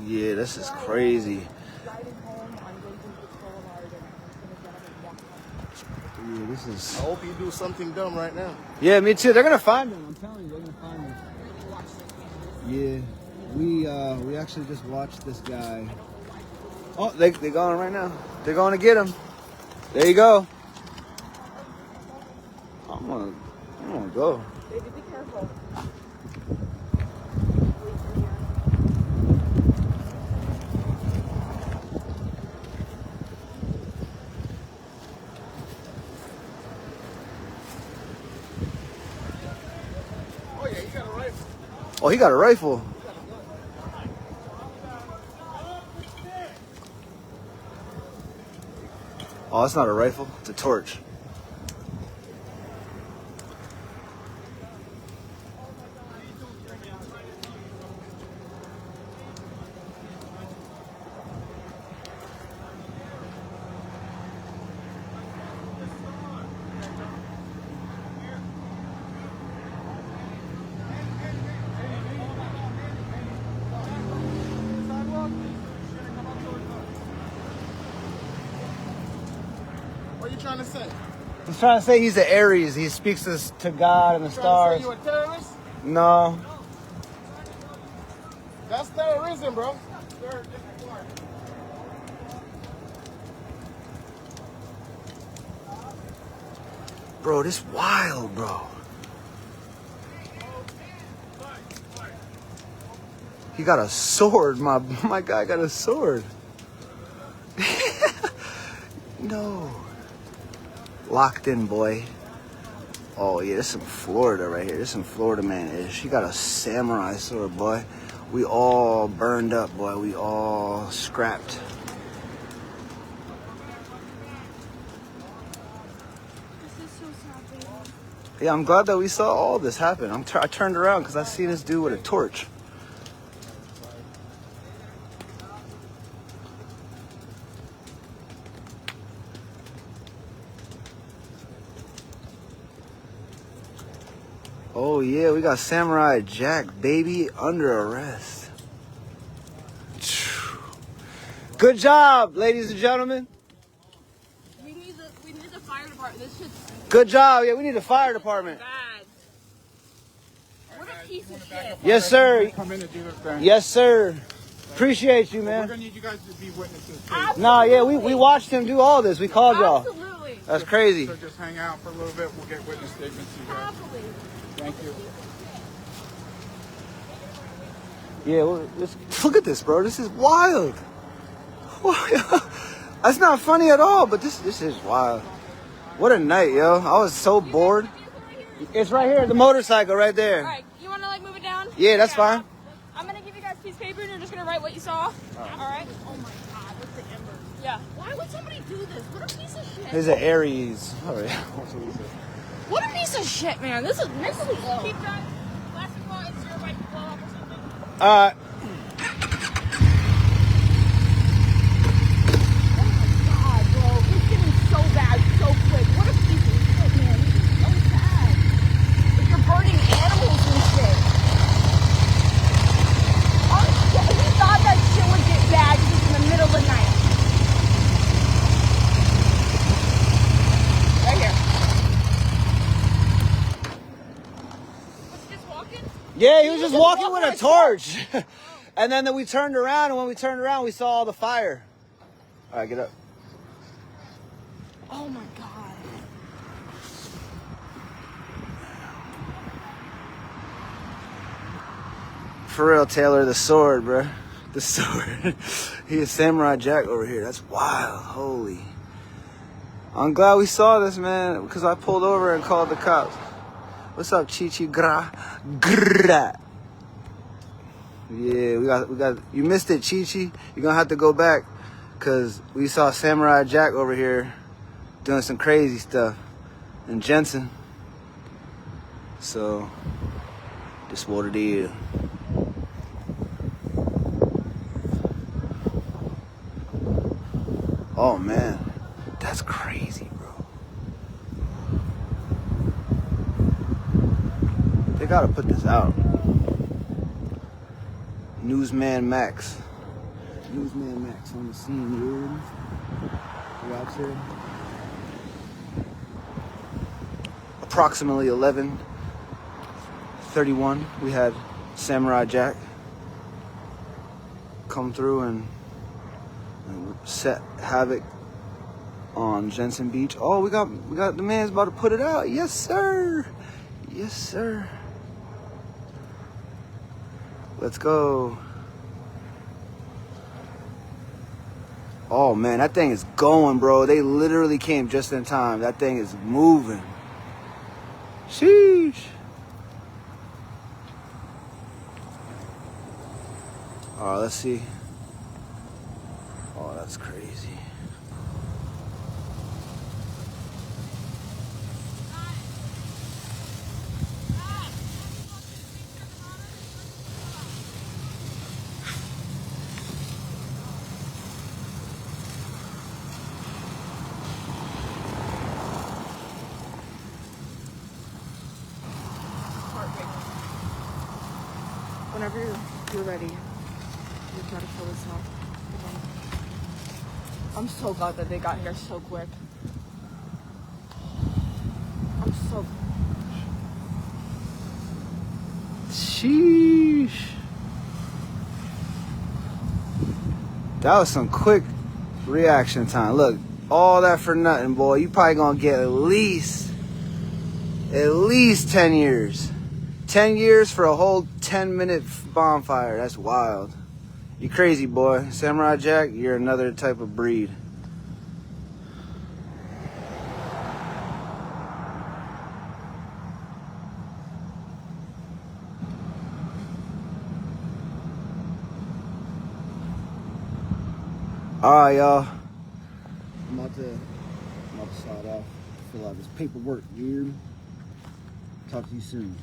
Yeah, this is crazy. Yeah, this is. I hope you do something dumb right now. Yeah, me too. They're gonna find him. I'm telling you, they're gonna find him. Yeah, we actually just watched this guy. Oh, they're going right now. They're going to get him. There you go. I'm gonna go. Baby, be careful. Oh, yeah, he got a rifle. Oh, he got a rifle. Oh, it's not a rifle. It's a torch. What are you trying to say? He's trying to say he's an Aries. He speaks to God and the stars. You a terrorist? No. That's terrorism, bro. Bro, this wild, bro. He got a sword. My guy got a sword. No. Locked in, boy. Oh, yeah, this is some Florida right here. This is some Florida man-ish. He got a samurai sword, boy. We all burned up, boy. We all scrapped. This is so sad, baby. Yeah, I'm glad that we saw all this happen. I turned around because I seen this dude with a torch. Oh, yeah, we got Samurai Jack, baby, under arrest. Good job, ladies and gentlemen. We need the fire department. This shit's Good job. Yeah, we need the fire department. bad. What a piece of shit. Yes, sir. Come in and do their thing. Yes, sir. Appreciate you, We're man. gonna need you guys to be witnesses. Nah, yeah, we watched him do all this. We called y'all. Absolutely. That's crazy. So just hang out for a little bit. We'll get witness statements. You guys. Absolutely. Thank you. Yeah, well, look at this, bro. This is wild. That's not funny at all, but this is wild. What a night, yo. I was so bored. It's right here, the motorcycle right there. All right, you want to like move it down? Yeah, that's fine. I'm going to give you guys a piece of paper and you're just going to write what you saw. All right? Oh my God, what's the embers? Yeah. Why would somebody do this? What a piece of shit. Here's an Aries. All right. What a piece of shit, man. This is mentally ill. Keep that. Last thing you want is your bike to blow up or something. God, bro. It's getting so bad so quick. What a piece of shit, man. This is so sad. Like you're burning animals and shit. Oh, shit. He thought that shit would get bad because it's in the middle of the night. Right here. Was he just walking? Yeah, he was just walking with a torch. And then we turned around, and when we turned around, we saw all the fire. All right, get up. Oh my God. For real, Taylor, the sword, bro. The sword. He is Samurai Jack over here. That's wild. Holy. I'm glad we saw this, man, because I pulled over and called the cops. What's up, Chichi? Gra. Yeah, we got. You missed it, Chichi. You're gonna have to go back, cause we saw Samurai Jack over here doing some crazy stuff in Jensen. So, just what it is. Oh man, that's crazy, bro. They gotta put this out. Newsman Max. Newsman Max on the scene, dude. We out here. Approximately 11:31. We had Samurai Jack come through and set havoc on Jensen Beach. Oh, we got the man's about to put it out. Yes, sir. Yes, sir. Let's go. Oh man, that thing is going, bro. They literally came just in time. That thing is moving. Sheesh. All right, let's see. Oh, that's crazy. Whenever you're ready, you gotta fill this up. I'm so glad that they got here so quick. I'm so. Sheesh. That was some quick reaction time. Look, all that for nothing, boy. You probably gonna get at least 10 years. 10 years for a whole 10-minute bonfire. That's wild. You crazy, boy. Samurai Jack, you're another type of breed. Alright, y'all. I'm about to sign off. Fill out this paperwork, dude. Talk to you soon.